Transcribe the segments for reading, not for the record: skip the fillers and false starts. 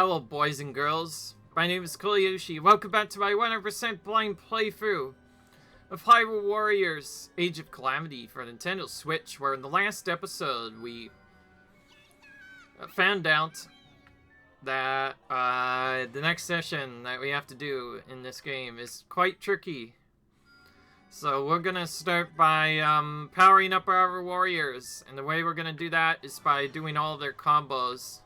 Hello, boys and girls. My name is Koyoshi. Welcome back to my 100% blind playthrough of Hyrule Warriors Age of Calamity for Nintendo Switch, where in the last episode we found out that the next session that we have to do in this game is quite tricky. So we're gonna start by powering up our warriors, and the way we're gonna do that is by doing all of their combos.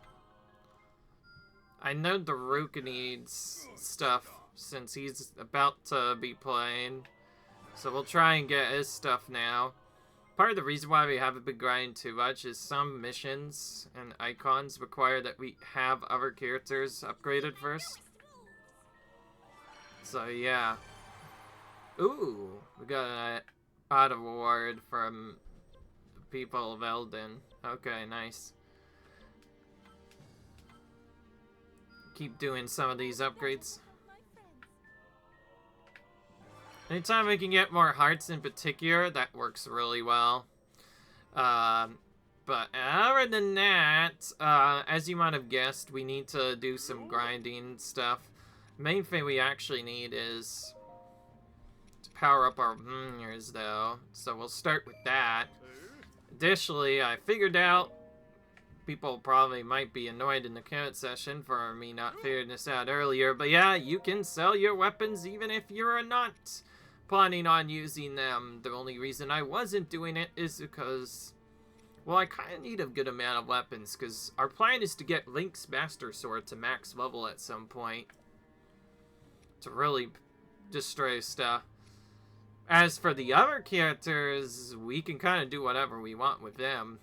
I know Daruka needs stuff since he's about to be playing, so we'll try and get his stuff now. Part of the reason why we haven't been grinding too much is some missions and icons require that we have other characters upgraded first. So yeah. Ooh, we got an auto award from the people of Eldin. Okay, nice. Keep doing some of these upgrades. Anytime we can get more hearts in particular, that works really well. But other than that, as you might have guessed, we need to do some grinding stuff. Main thing we actually need is to power up our warriors, though. So we'll start with that. Additionally, I figured out people probably might be annoyed in the comment session for me not figuring this out earlier, but yeah, you can sell your weapons even if you're not planning on using them. The only reason I wasn't doing it is because, well, I kind of need a good amount of weapons, because our plan is to get Link's Master Sword to max level at some point to really destroy stuff. As for the other characters, we can kind of do whatever we want with them.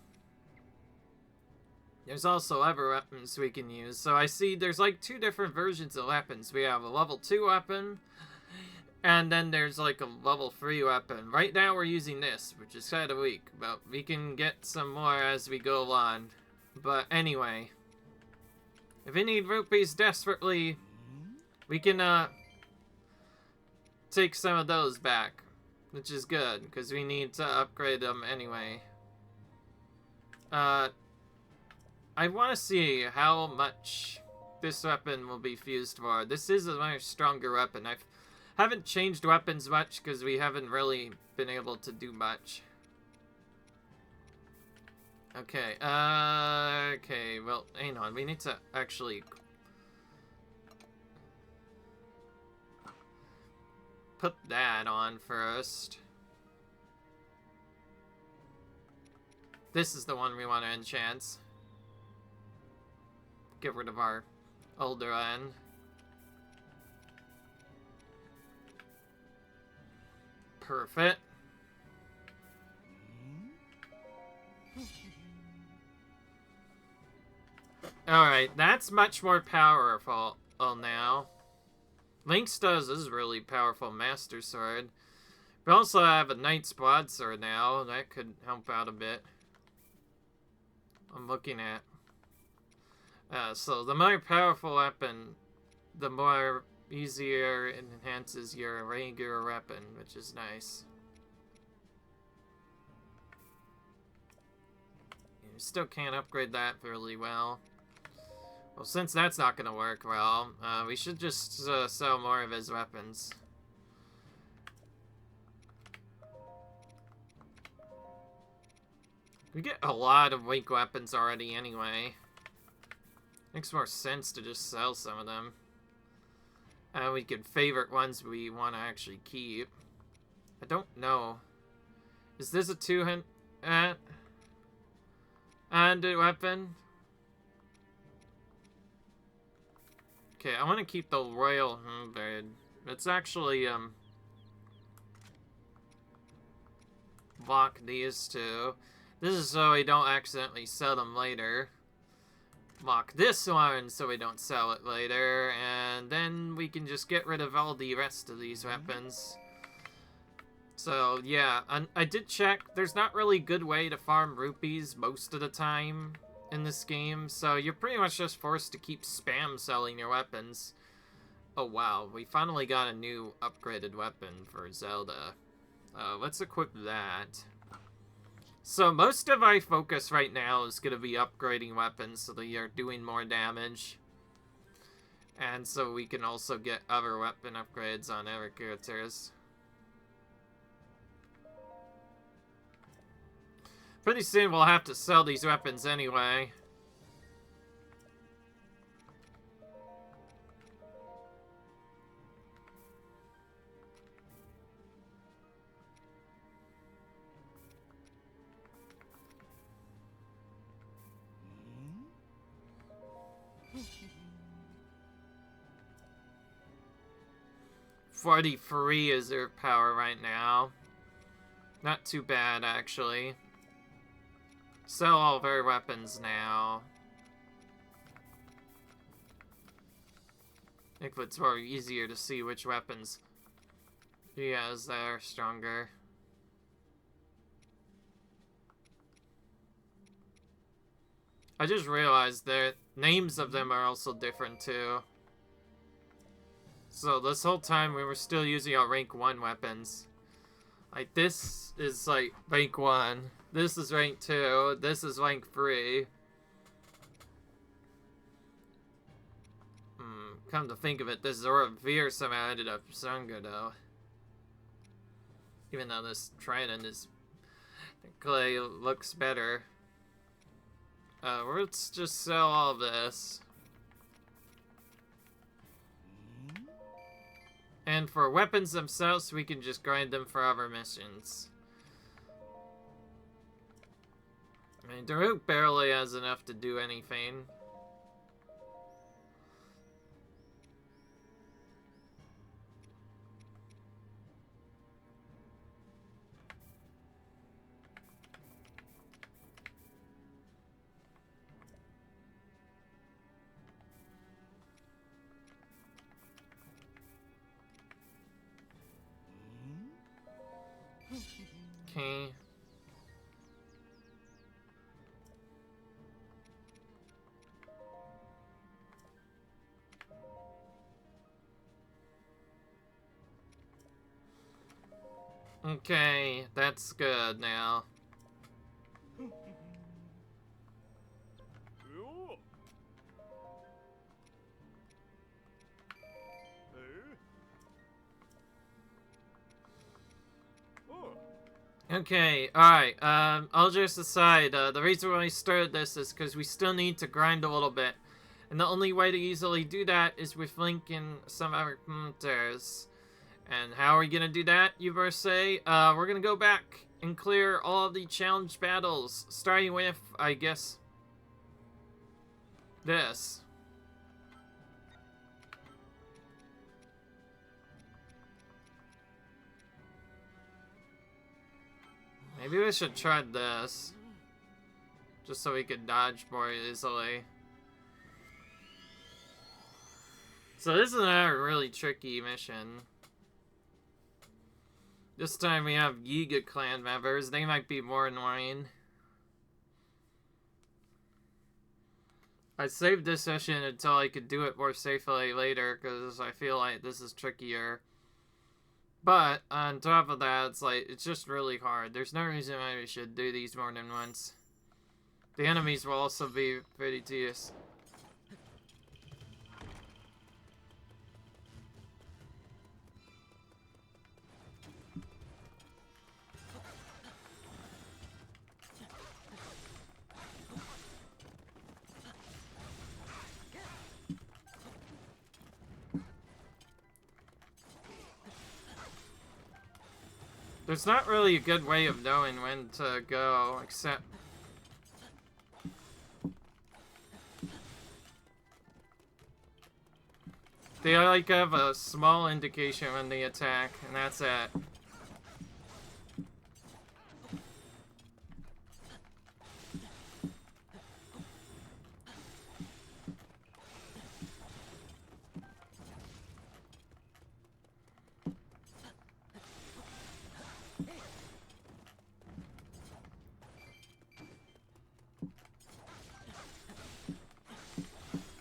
There's also other weapons we can use. So I see there's like two different versions of weapons. We have a level 2 weapon, and then there's like a level 3 weapon. Right now we're using this, which is kind of weak, but we can get some more as we go along. But anyway, if we need rupees desperately, we can take some of those back, which is good, because we need to upgrade them anyway. I want to see how much this weapon will be fused for. This is a much stronger weapon. I haven't changed weapons much because we haven't really been able to do much. Okay, okay, well, hang on. We need to actually put that on first. This is the one we want to enchant. Get rid of our older end. Perfect. Alright, that's much more powerful now. Link's does is really powerful Master Sword. We also have a Knight's Broadsword now. That could help out a bit. I'm looking at. So the more powerful weapon, the more easier it enhances your regular weapon, which is nice. You still can't upgrade that really well. Well, since that's not going to work well, we should just sell more of his weapons. We get a lot of weak weapons already anyway. Makes more sense to just sell some of them. We can favorite ones we want to actually keep. I don't know. Is this a two-handed weapon? Okay, I want to keep the Royal Blade. It's actually, block these two. This is so we don't accidentally sell them later. Lock this one so we don't sell it later, and then we can just get rid of all the rest of these weapons. So yeah, I did check. There's not really a good way to farm rupees most of the time in this game, so you're pretty much just forced to keep spam selling your weapons. Oh wow, we finally got a new upgraded weapon for Zelda. Let's equip that. So most of my focus right now is going to be upgrading weapons so that you're doing more damage. And so we can also get other weapon upgrades on other characters. Pretty soon we'll have to sell these weapons anyway. $43 is their power right now. Not too bad, actually. Sell all of our weapons now. I think it's more easier to see which weapons he has that are stronger. I just realized that names of them are also different too. So this whole time we were still using our rank 1 weapons. Like this is like rank 1. This is rank 2. This is rank 3. Come to think of it, this Zoroveer somehow ended up stronger though. Even though this trident is clay looks better. Let's just sell all this. And for weapons themselves, we can just grind them for other missions. I mean, Daruk barely has enough to do anything. Okay. Okay, that's good now. Okay, alright, all jokes aside, the reason why I started this is because we still need to grind a little bit. And the only way to easily do that is with linking some other characters. And how are we gonna do that, you verse say? We're gonna go back and clear all of the challenge battles, starting with, I guess, this. Maybe we should try this. Just so we could dodge more easily. So this is another really tricky mission. This time we have Yiga clan members. They might be more annoying. I saved this session until I could do it more safely later, because I feel like this is trickier. But, on top of that, it's just really hard. There's no reason why we should do these more than once. The enemies will also be pretty tedious. There's not really a good way of knowing when to go, except... They like have a small indication when they attack, and that's it.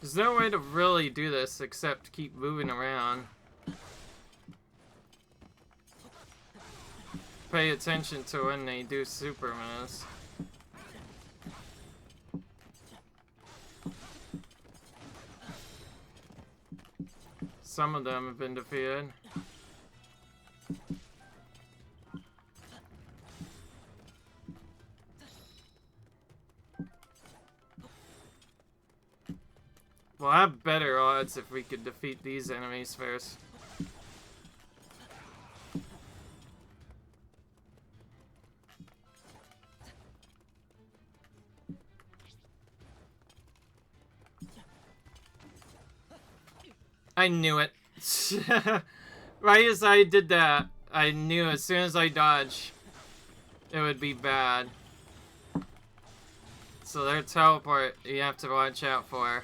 There's no way to really do this except keep moving around. Pay attention to when they do super moves. some of them have been defeated. We'll have better odds if we could defeat these enemies first. I knew it. Right as I did that, I knew as soon as I dodge, it would be bad. So their teleport, you have to watch out for.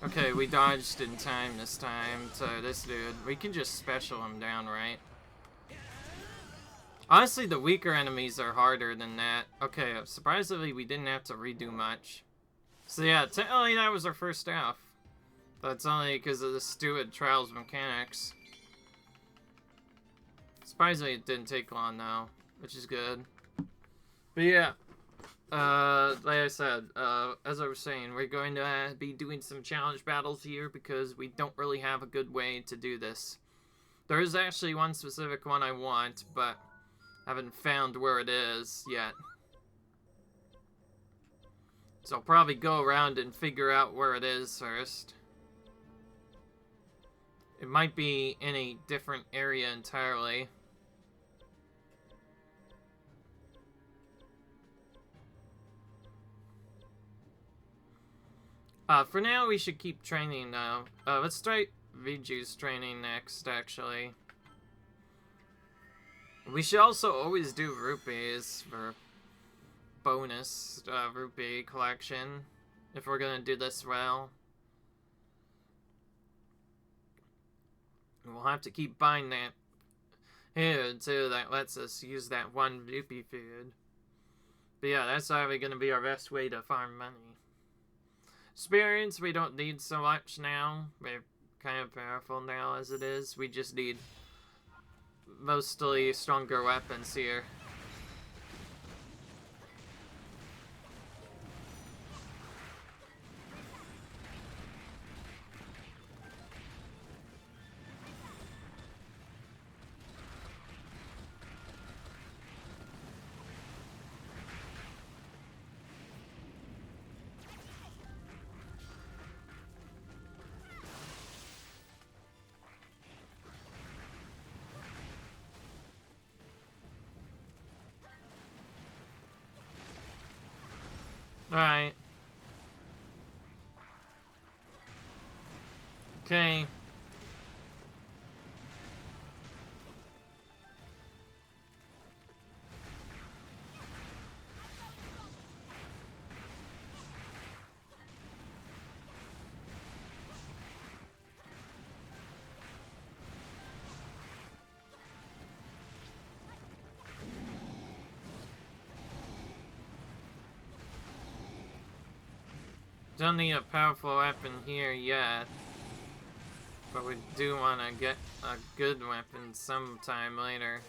Okay, we dodged in time this time to this dude. We can just special him down, right? Honestly, the weaker enemies are harder than that. Okay, surprisingly, we didn't have to redo much. So yeah, technically that was our first half. That's only because of the stupid Trials mechanics. Surprisingly, it didn't take long though, which is good. But yeah, like I said, as I was saying, we're going to be doing some challenge battles here because we don't really have a good way to do this. There is actually one specific one I want, but haven't found where it is yet. So I'll probably go around and figure out where it is first. It might be in a different area entirely. For now, we should keep training though. Let's try Viju's training next, actually. We should also always do rupees for bonus rupee collection if we're gonna do this well. We'll have to keep buying that food too that lets us use that one rupee food. But yeah, that's probably gonna be our best way to farm money. Experience we don't need so much now. We're kind of powerful now as it is. We just need mostly stronger weapons here. Alright. Okay. Don't need a powerful weapon here yet, but we do want to get a good weapon sometime later.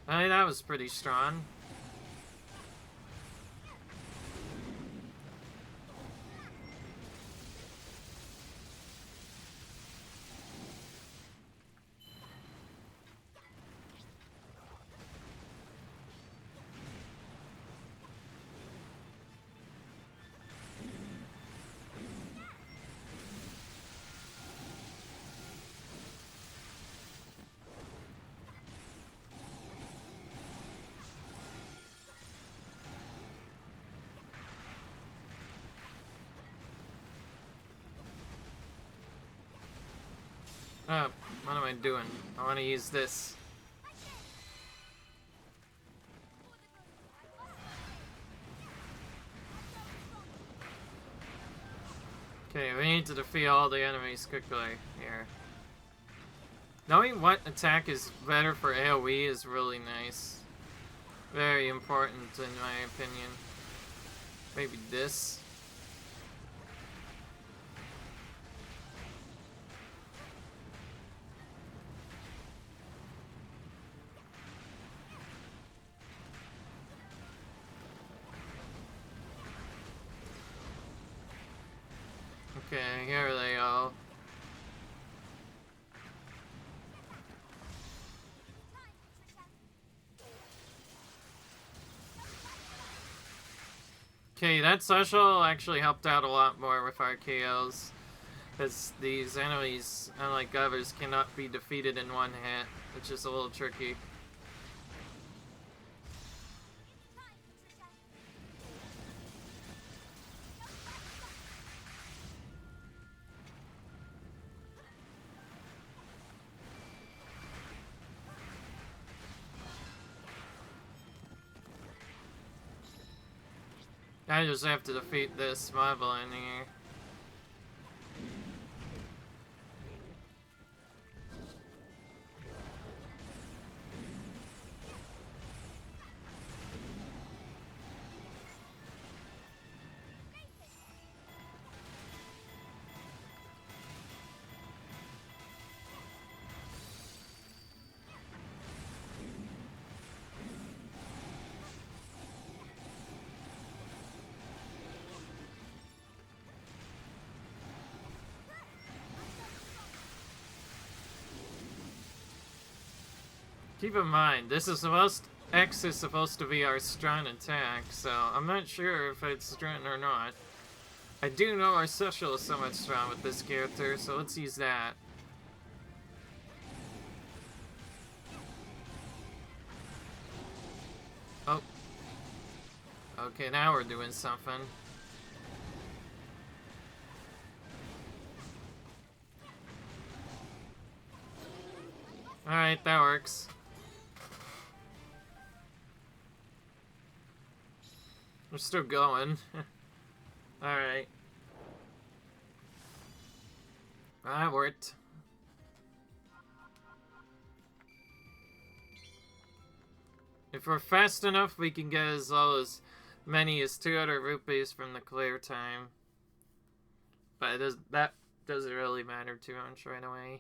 Hey, that was pretty strong. Oh, what am I doing? I want to use this. Okay, we need to defeat all the enemies quickly here. Knowing what attack is better for AoE is really nice. Very important in my opinion. Maybe this. Okay, here they all. Okay, that social actually helped out a lot more with our KOs. Because these enemies, unlike others, cannot be defeated in one hit, which is a little tricky. I just have to defeat this marble in here. Keep in mind, this is X is supposed to be our strong attack, so I'm not sure if it's strong or not. I do know our social is so much strong with this character, so let's use that. Oh. Okay, now we're doing something. Alright, that works. We're still going. Alright. That worked. If we're fast enough, we can get as low as many as 200 rupees from the clear time. But that doesn't really matter too much right away.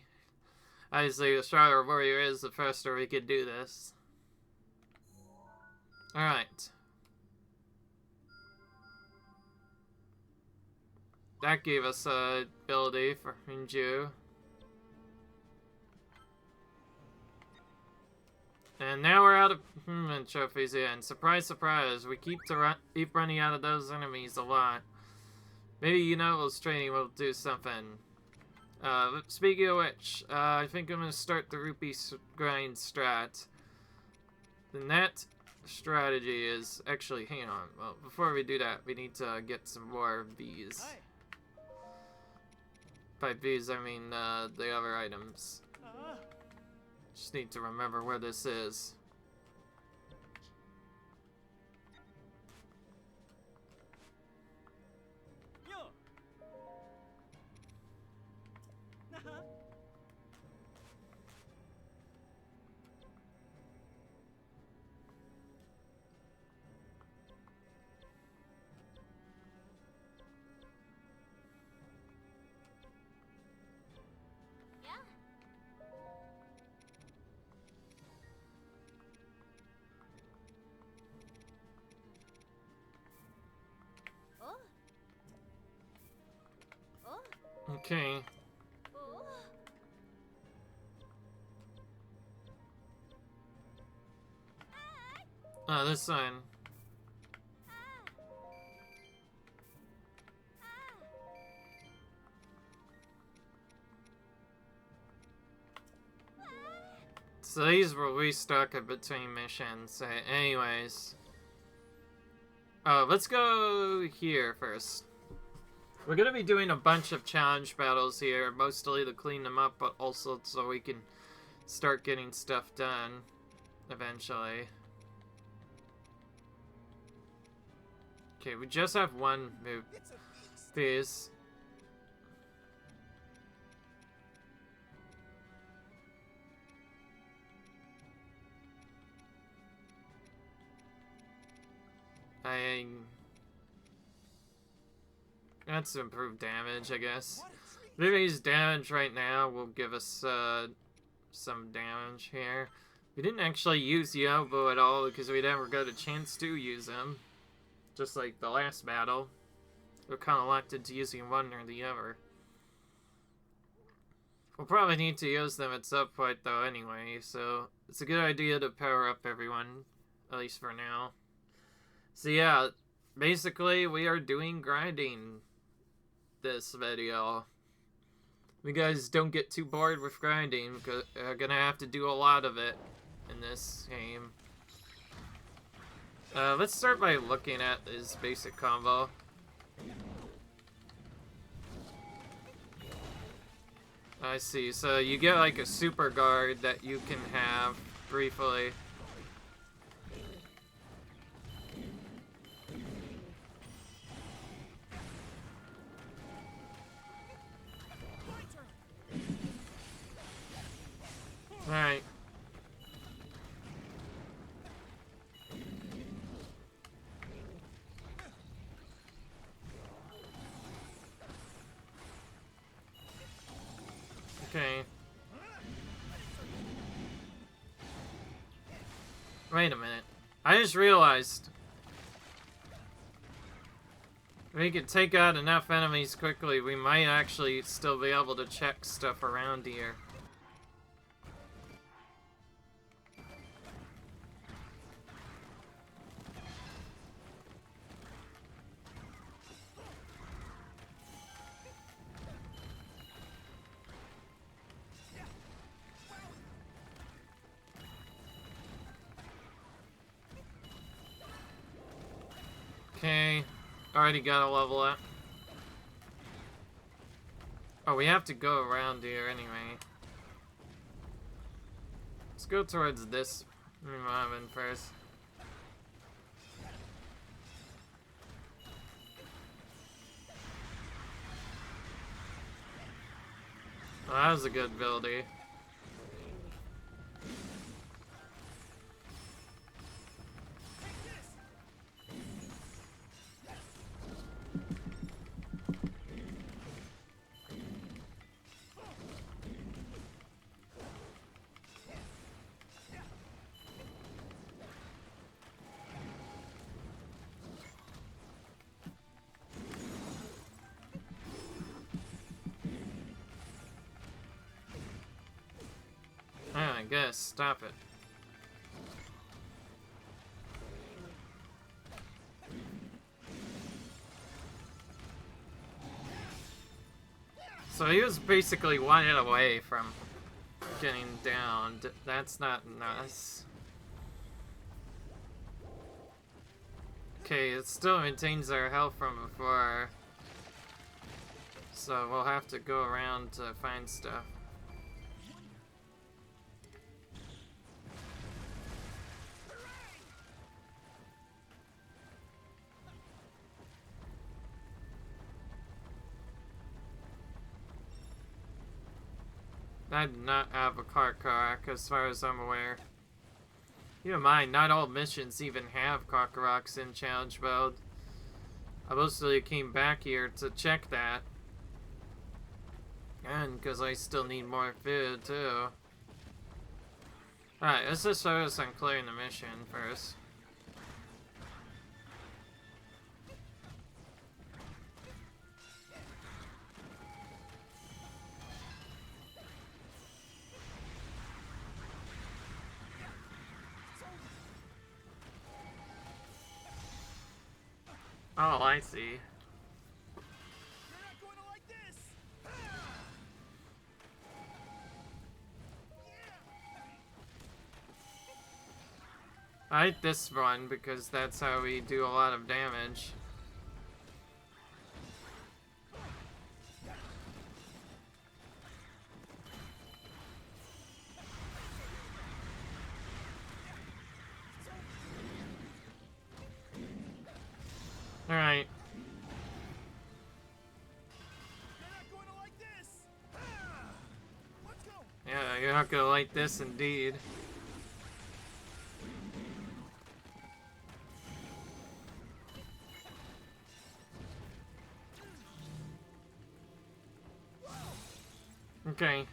Obviously, the stronger a warrior is, the faster we can do this. Alright. That gave us a ability for Hinju. And now we're out of trophies again. Surprise, surprise. We keep running out of those enemies a lot. Maybe, you know, those training will do something. Speaking of which, I think I'm going to start the rupee grind strat. And that strategy is actually, hang on. Well, before we do that, we need to get some more bees. By bees, I mean the other items. Just need to remember where this is. Okay. Oh, this one. So these were restuck in between missions. Anyways. Let's go here first. We're gonna be doing a bunch of challenge battles here, mostly to clean them up, but also so we can start getting stuff done eventually. Okay, we just have one move. Please. That's improved damage, I guess. Vivi's damage right now will give us some damage here. We didn't actually use Yobo at all because we never got a chance to use him. Just like the last battle. We're kind of locked into using one or the other. We'll probably need to use them at some point though anyway, so it's a good idea to power up everyone, at least for now. So yeah, basically we are doing grinding this video. If you guys don't get too bored with grinding, because we're gonna have to do a lot of it in this game. Let's start by looking at his basic combo. I see, so you get like a super guard that you can have briefly. Alright. Okay. Wait a minute. I just realized if we could take out enough enemies quickly, we might actually still be able to check stuff around here. Okay, already got a level up. Oh, we have to go around here anyway. Let's go towards this mountain first. Oh, that was a good buildie. I guess, stop it. So he was basically 1 hit away from getting downed. That's not nice. Okay, it still maintains our health from before. So we'll have to go around to find stuff. I do not have a Koroks as far as I'm aware. Keep in mind, not all missions even have Koroks in challenge mode. I mostly came back here to check that. And because I still need more food too. Alright, let's just focus on clearing the mission first. Oh, I see. I like this one because that's how we do a lot of damage. Alright. Yeah, you're not gonna like this indeed. Okay.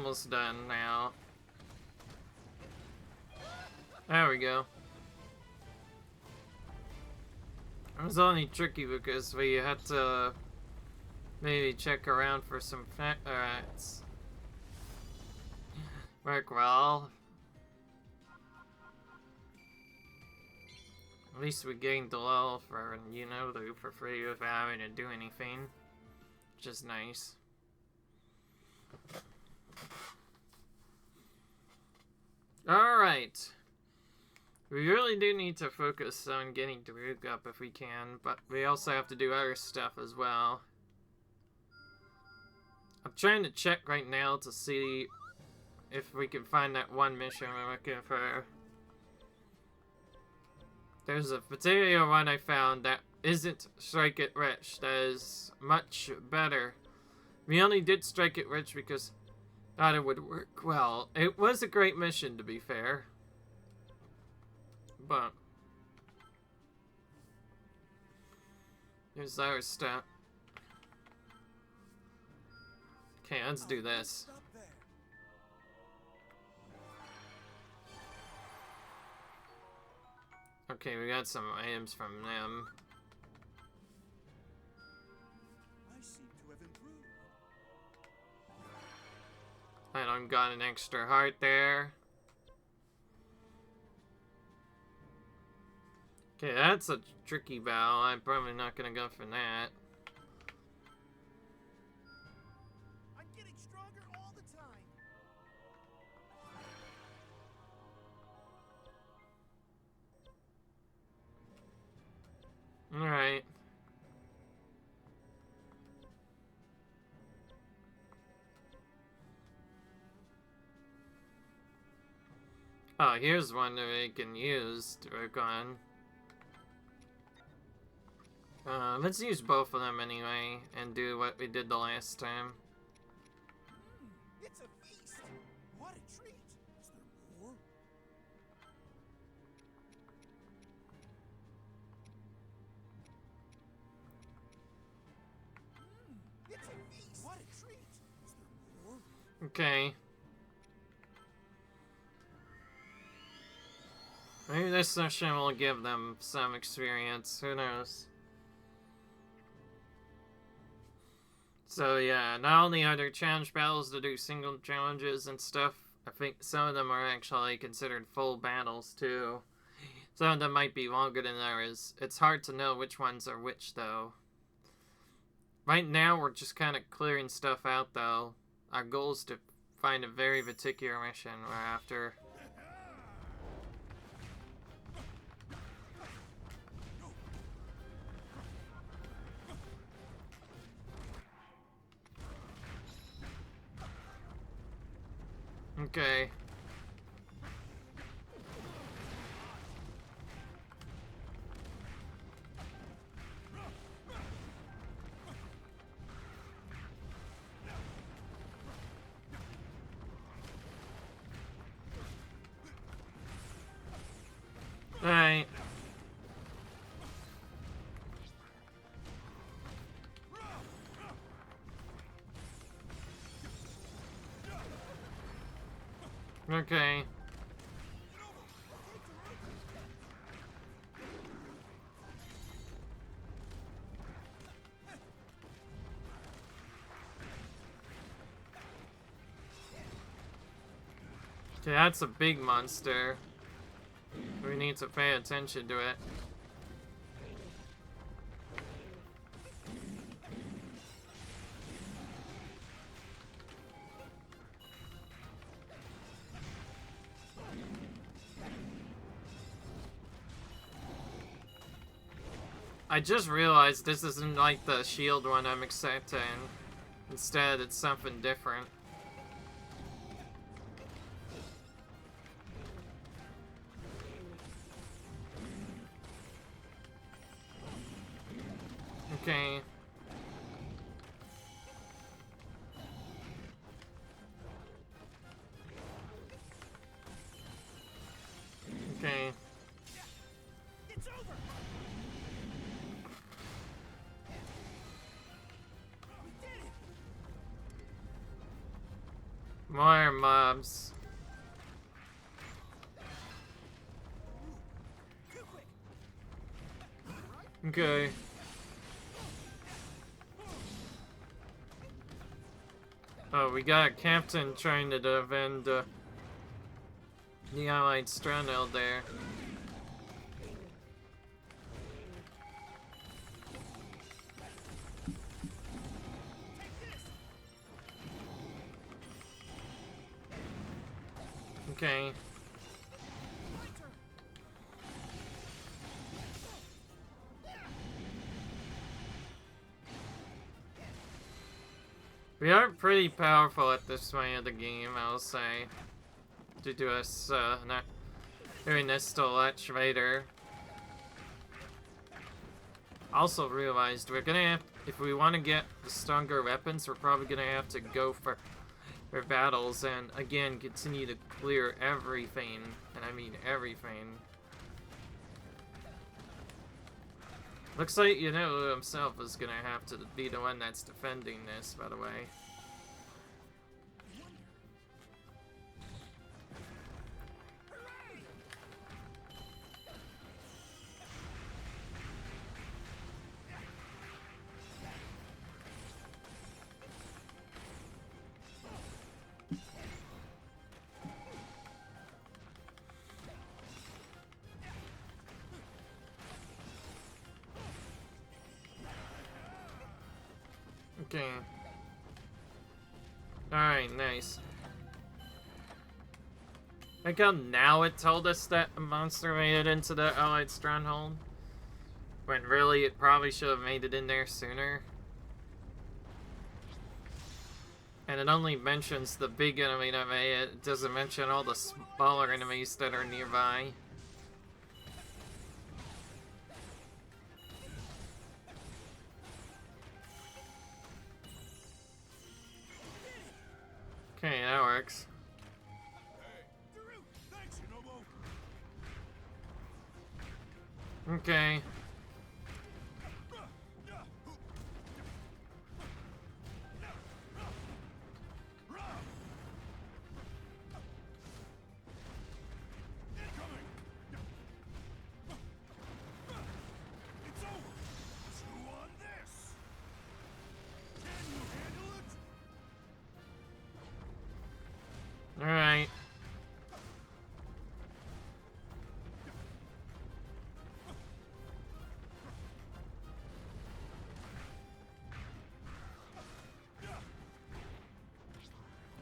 almost done now. There we go. It was only tricky because we had to maybe check around for some rats. Work well. At least we gained the level for, you know, for free without having to do anything. Which is nice. Alright. We really do need to focus on getting Daruk up if we can, but we also have to do other stuff as well. I'm trying to check right now to see if we can find that one mission we're looking for. There's a particular one I found that isn't Strike It Rich. That is much better. We only did Strike It Rich because I thought it would work well. It was a great mission, to be fair. But here's our stuff. Okay, let's do this. Okay, we got some items from them. I seem to have improved. I don't got an extra heart there. Okay, that's a tricky battle. I'm probably not gonna go for that. I'm getting stronger all the time. Alright. Oh, here's one that we can use to work on. Let's use both of them anyway, and do what we did the last time. It's a feast. What a treat. Is there more? It's a feast. What a treat. Is there more? Okay. Maybe this session will give them some experience. Who knows? So yeah, not only are there challenge battles to do single challenges and stuff, I think some of them are actually considered full battles too. Some of them might be longer than others. It's hard to know which ones are which though. Right now we're just kind of clearing stuff out though. Our goal is to find a very particular mission we're after. Okay. Alright. Okay. Okay, that's a big monster. We need to pay attention to it. I just realized this isn't like the shield one I'm expecting. Instead, it's something different. Okay. Okay. It's over. We did it. More mobs. Okay. Oh, we got a captain trying to defend the Allied stronghold there. Okay. We are pretty powerful at this point of the game, I'll say. Due to us not doing this to Lech Vader. Also realized we're gonna have, if we want to get the stronger weapons, we're probably gonna have to go for battles and again continue to clear everything, and I mean everything. Looks like Yunobu himself is gonna have to be the one that's defending this, by the way. Okay. Alright, nice. Like how now it told us that a monster made it into the Allied stronghold, when really it probably should have made it in there sooner. And it only mentions the big enemy that made it. It doesn't mention all the smaller enemies that are nearby. Okay, that works. Okay. Alright.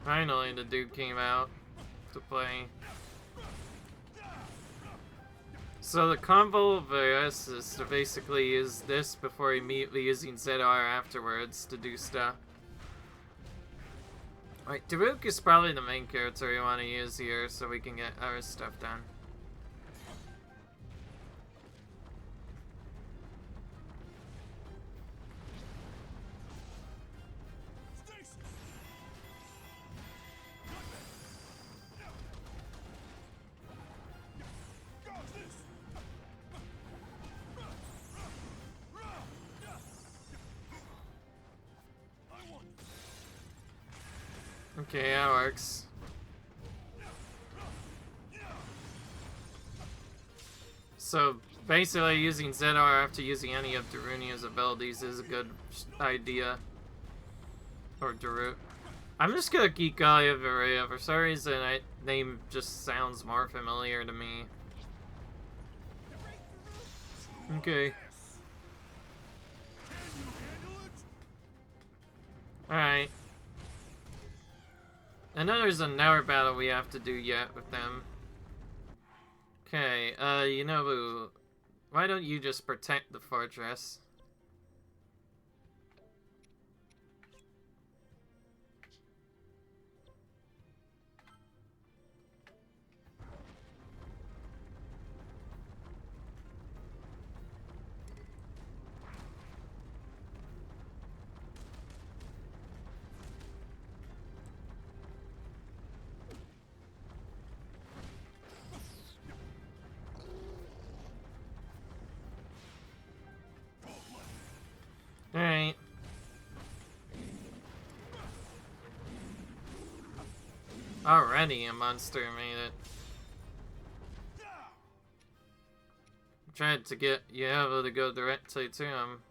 Finally, the dude came out to play. So the combo for us is to basically use this before immediately using ZR afterwards to do stuff. Alright, Daruk is probably the main character we want to use here so we can get our stuff done. Okay, that works. So basically using ZR after using any of Darunia's abilities is a good idea. Or Daruk. I'm just gonna keep Gaia Varia. For some reason, that name just sounds more familiar to me. Okay. Alright. I know there's another battle we have to do yet with them. Okay, Yunobu, why don't you just protect the fortress? Already a monster made it. Tried to get you able to go directly to him.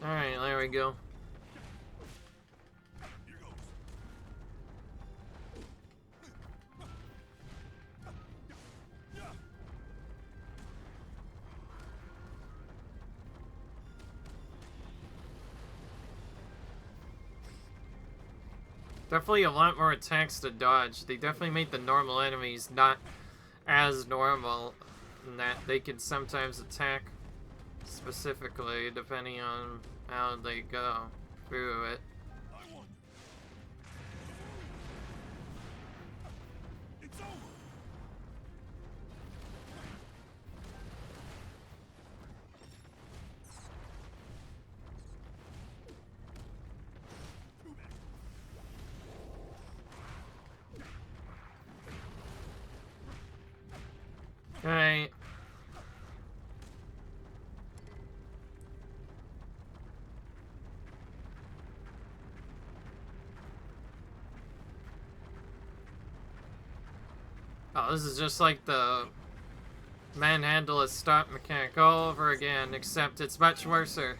Alright, there we go. Definitely a lot more attacks to dodge. They definitely made the normal enemies not as normal in that they can sometimes attack specifically depending on how they go through it. It's over. Alright. Oh, this is just like the manhandle a stop mechanic all over again, except it's much worser.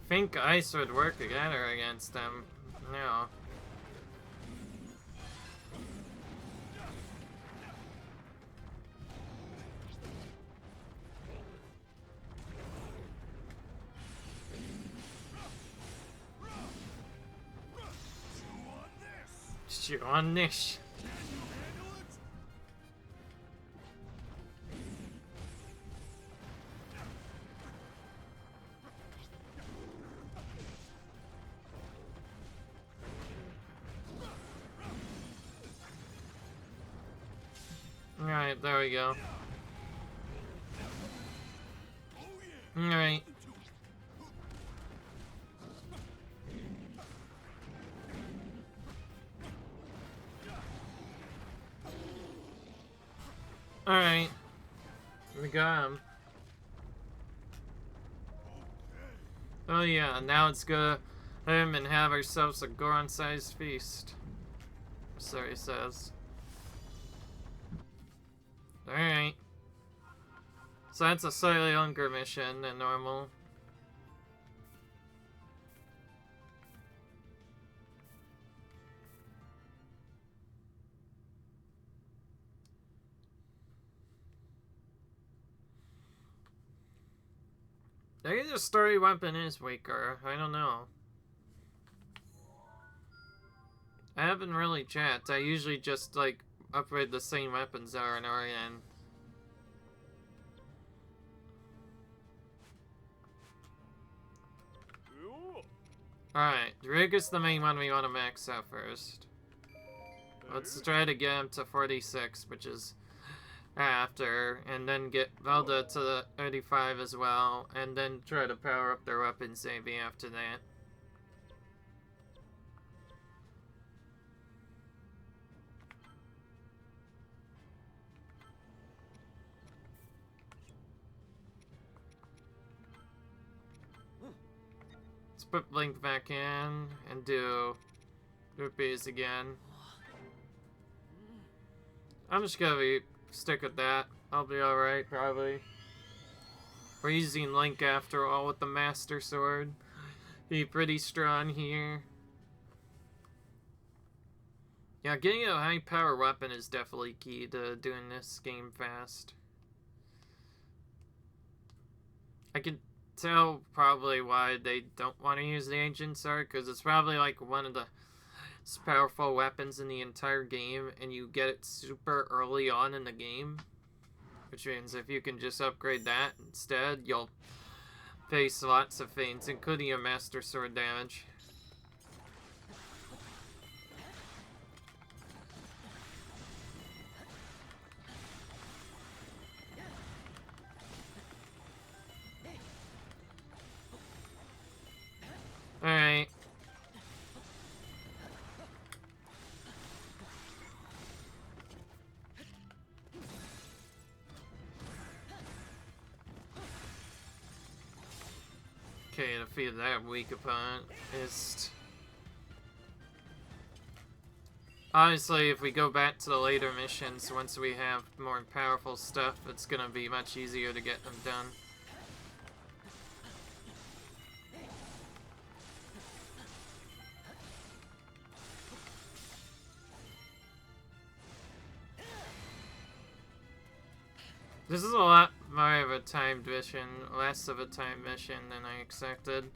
I think ice would work together against them. No. Chew on this. Alright, there we go. Alright. Alright. We got him. Oh yeah, now let's go home and have ourselves a Goron-sized feast. So he says. Alright. So that's a slightly longer mission than normal. Maybe the story weapon is weaker. I don't know. I haven't really checked. I usually just, like, upgrade the same weapons over and over again. Alright, Rig is the main one we want to max out first. Let's try to get him to 46, which is after, and then get Velda to the 35 as well, and then try to power up their weapons maybe after that. Let's put Blink back in and do rupees again. I'm just gonna stick with that. I'll be alright, probably. We're using Link after all with the Master Sword. Be pretty strong here. Yeah, getting a high power weapon is definitely key to doing this game fast. I can tell probably why they don't want to use the Ancient Sword, because it's probably like one of the powerful weapons in the entire game, and you get it super early on in the game, which means if you can just upgrade that instead, you'll face lots of things, including your Master Sword damage. Okay, defeated that weak opponent. Honestly, if we go back to the later missions, once we have more powerful stuff, it's gonna be much easier to get them done. This is a lot more of a timed mission, less of a timed mission than I expected.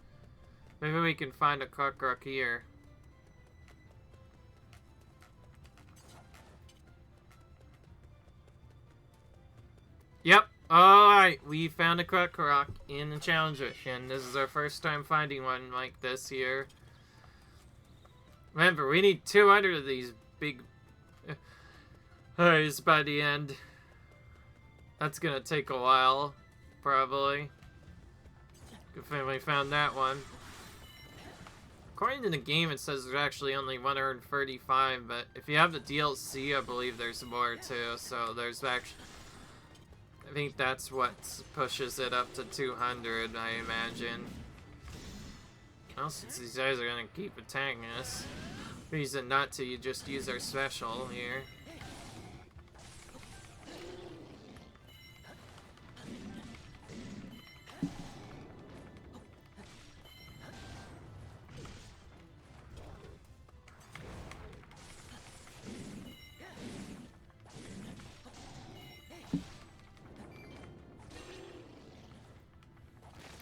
Maybe we can find a Korok here. Yep. Alright, we found a Korok in the challenge mission. This is our first time finding one like this here. Remember, we need 200 of these big eyes by the end. That's gonna take a while, probably. Good thing we found that one. According to the game, it says there's actually only 135, but if you have the DLC, I believe there's more too, so there's actually... I think that's what pushes it up to 200, I imagine. Well, since these guys are gonna keep attacking us, reason not to, you just use our special here.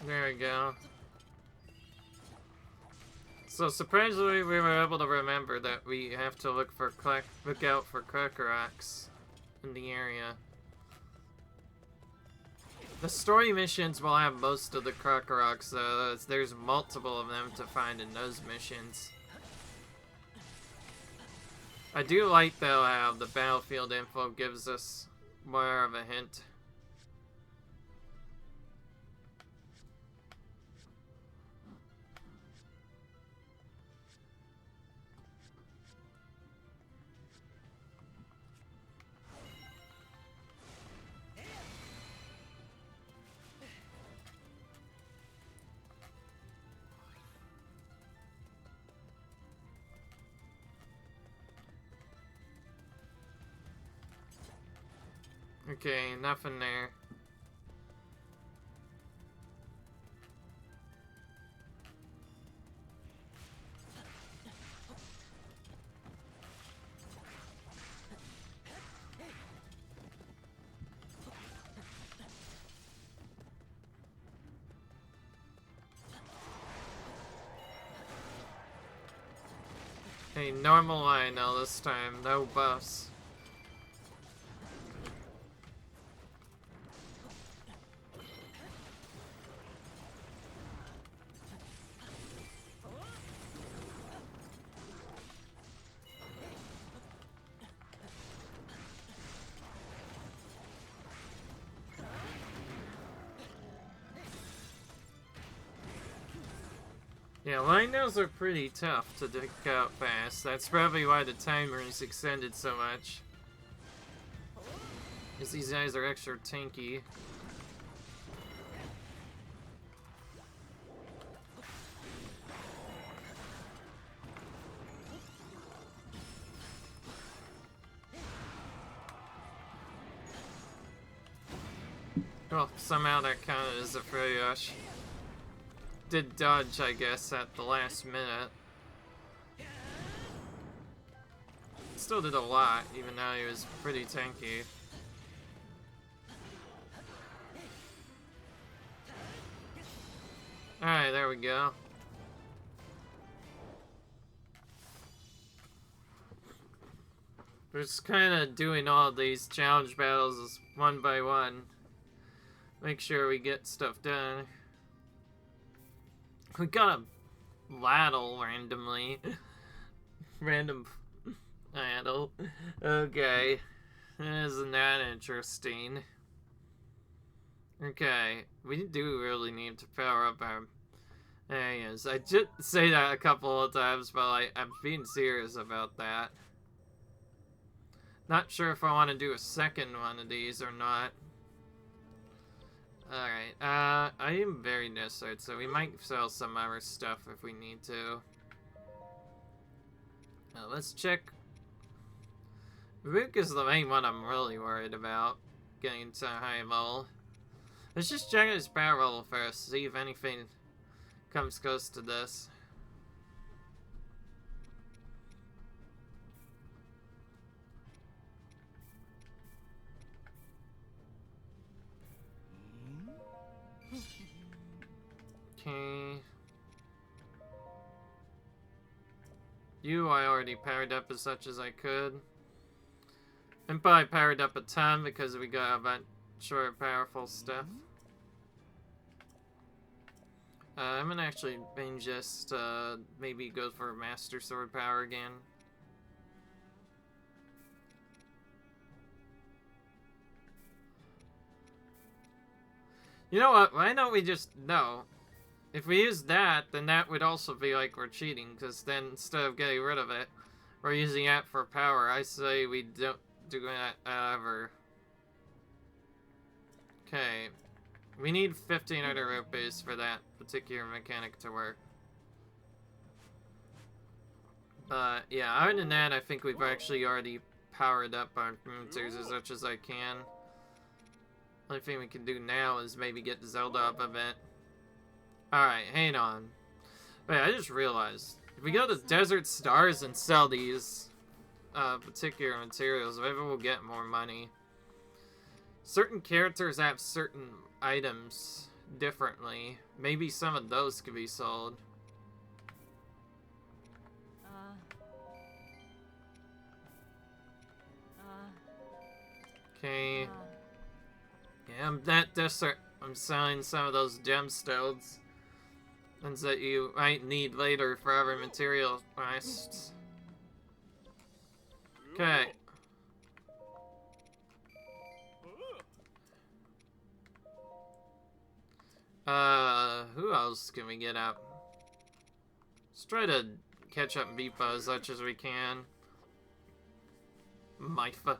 There we go. So surprisingly, we were able to remember that we have to look out for Koroks in the area. The story missions will have most of the Koroks, though. There's multiple of them to find in those missions. I do like, though, how the battlefield info gives us more of a hint. Okay, nothing there. Hey, normal line now this time, no buffs. Yeah, line nails are pretty tough to take out fast. That's probably why the timer is extended so much. Because these guys are extra tanky. Well, somehow that counted as a free rush. Did dodge, I guess, at the last minute. Still did a lot, even though he was pretty tanky. Alright, there we go. We're just kind of doing all these challenge battles one by one. Make sure we get stuff done. We got a ladle randomly. Random ladle. Okay. Isn't that interesting? Okay. We do really need to power up our areas. I did say that a couple of times, but I'm being serious about that. Not sure if I want to do a second one of these or not. Alright, I am very necessary, so we might sell some other stuff if we need to. Let's check. Rook is the main one I'm really worried about getting to high level. Let's just check his power level first, see if anything comes close to this. Okay. You, I already powered up as much as I could. And probably powered up a ton because we got a bunch of powerful stuff. I'm gonna actually just maybe go for Master Sword power again. You know what? Why don't we just... No. If we use that, then that would also be like we're cheating, because then instead of getting rid of it, we're using that for power. I say we don't do that ever. Okay. We need 1,500 rupees for that particular mechanic to work. But yeah, other than that, I think we've actually already powered up our monters as much as I can. Only thing we can do now is maybe get Zelda up a bit. Alright, hang on. Wait, I just realized. If we go to Desert Stars and sell these particular materials, maybe we'll get more money. Certain characters have certain items differently. Maybe some of those could be sold. Okay. Yeah, I'm selling some of those gemstones. Ones that you might need later for other material quests. Okay. Who else can we get up? Let's try to catch up Mifa as much as we can. Mifa.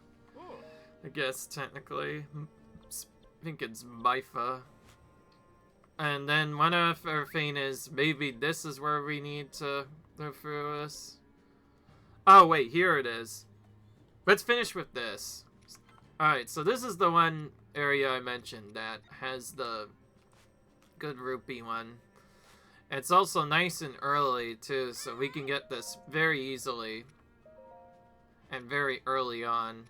I guess, technically. I think it's Mifa. And then one other thing is, maybe this is where we need to go through this. Oh, wait, here it is. Let's finish with this. Alright, so this is the one area I mentioned that has the good rupee one. It's also nice and early, too, so we can get this very easily. And very early on.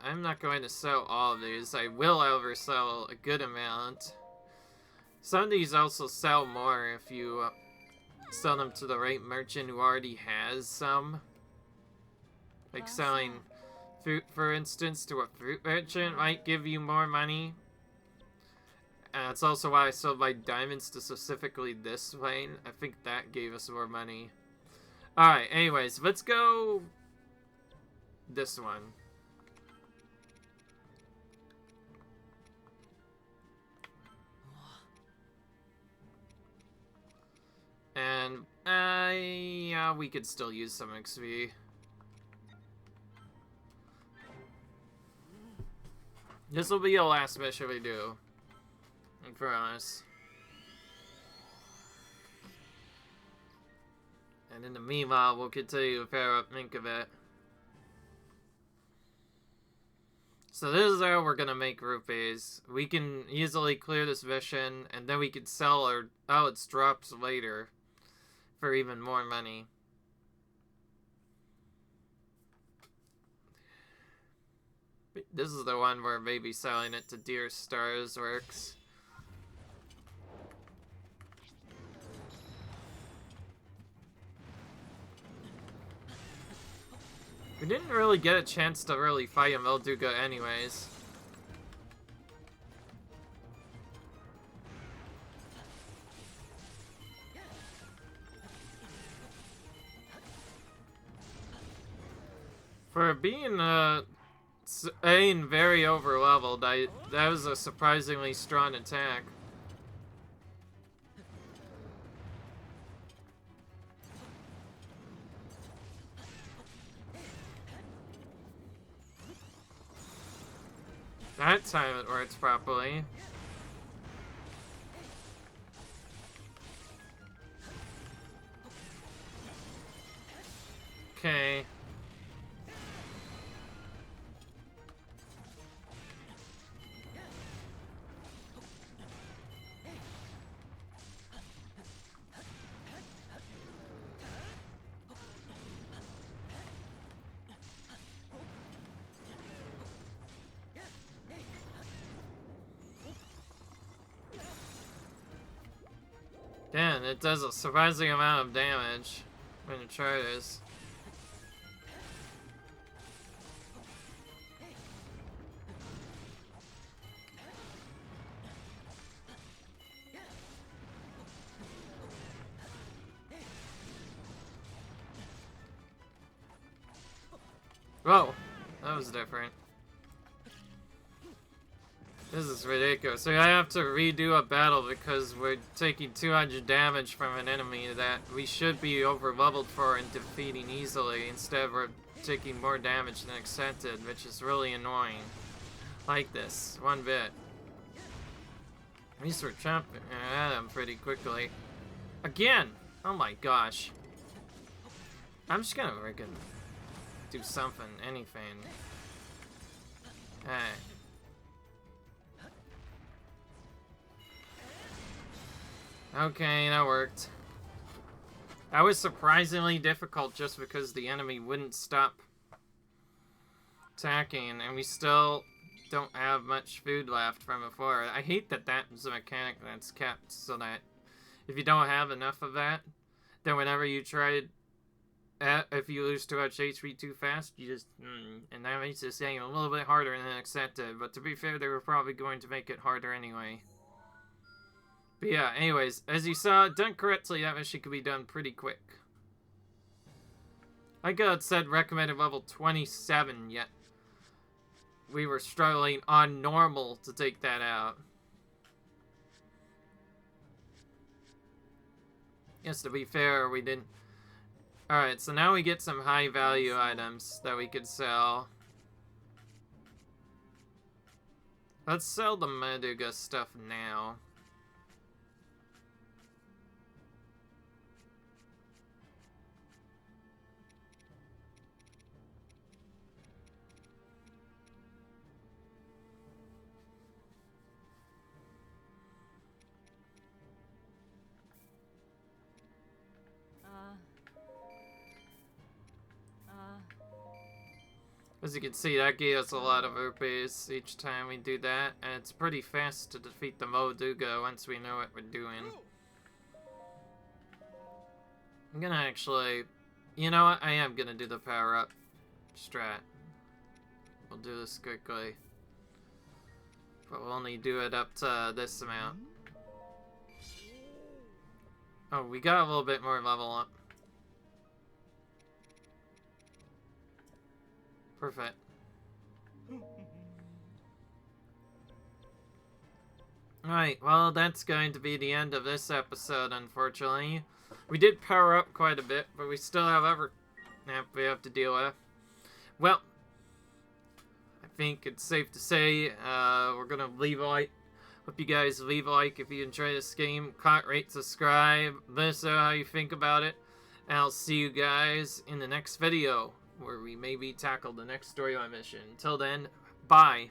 I'm not going to sell all of these. I will, however, sell a good amount. Some of these also sell more if you sell them to the right merchant who already has some. Like selling fruit, for instance, to a fruit merchant might give you more money. And that's also why I sold my diamonds to specifically this lane. I think that gave us more money. Alright, anyways, let's go this one. And, yeah, we could still use some XP. This will be the last mission we do. I promise. And in the meanwhile, we'll continue to pair up Mink a bit. So this is how we're gonna make rupees. We can easily clear this mission, and then we can sell our... Oh, it's dropped later. For even more money. This is the one where maybe selling it to Dear Stars works. We didn't really get a chance to really fight him Elduga anyways. For being very over leveled, that was a surprisingly strong attack. That time it works properly. Okay. Damn, it does a surprising amount of damage when you try this. Whoa, that was different. This is ridiculous. So I have to redo a battle because we're taking 200 damage from an enemy that we should be over leveled for and defeating easily. Instead, we're taking more damage than expected, which is really annoying. Like this, one bit. At least we're chopping at him pretty quickly. Again! Oh my gosh. I'm just gonna freaking do something, anything. Hey. Okay, that worked. That was surprisingly difficult just because the enemy wouldn't stop attacking, and we still don't have much food left from before. I hate that that's a mechanic that's kept so that if you don't have enough of that, then whenever you try if you lose too much HP too fast, you just and that makes this game a little bit harder than expected. But to be fair, they were probably going to make it harder anyway. But yeah, anyways, as you saw, done correctly, that mission could be done pretty quick. Like I said, recommended level 27, yet we were struggling on normal to take that out. Yes, to be fair, we didn't. Alright, so now we get some high value items that we could sell. Let's sell the Maduga stuff now. As you can see, that gave us a lot of rupees each time we do that, and it's pretty fast to defeat the Moduga once we know what we're doing. I'm gonna actually... You know what? I am gonna do the power-up strat. We'll do this quickly. But we'll only do it up to this amount. Oh, we got a little bit more level up. Perfect. Alright, well, that's going to be the end of this episode, unfortunately. We did power up quite a bit, but we still have we have to deal with. Well, I think it's safe to say we're gonna leave a like. Hope you guys leave a like if you enjoy this game. Comment, rate, subscribe. Let us know how you think about it. And I'll see you guys in the next video, where we maybe tackle the next storyline mission. Until then, bye.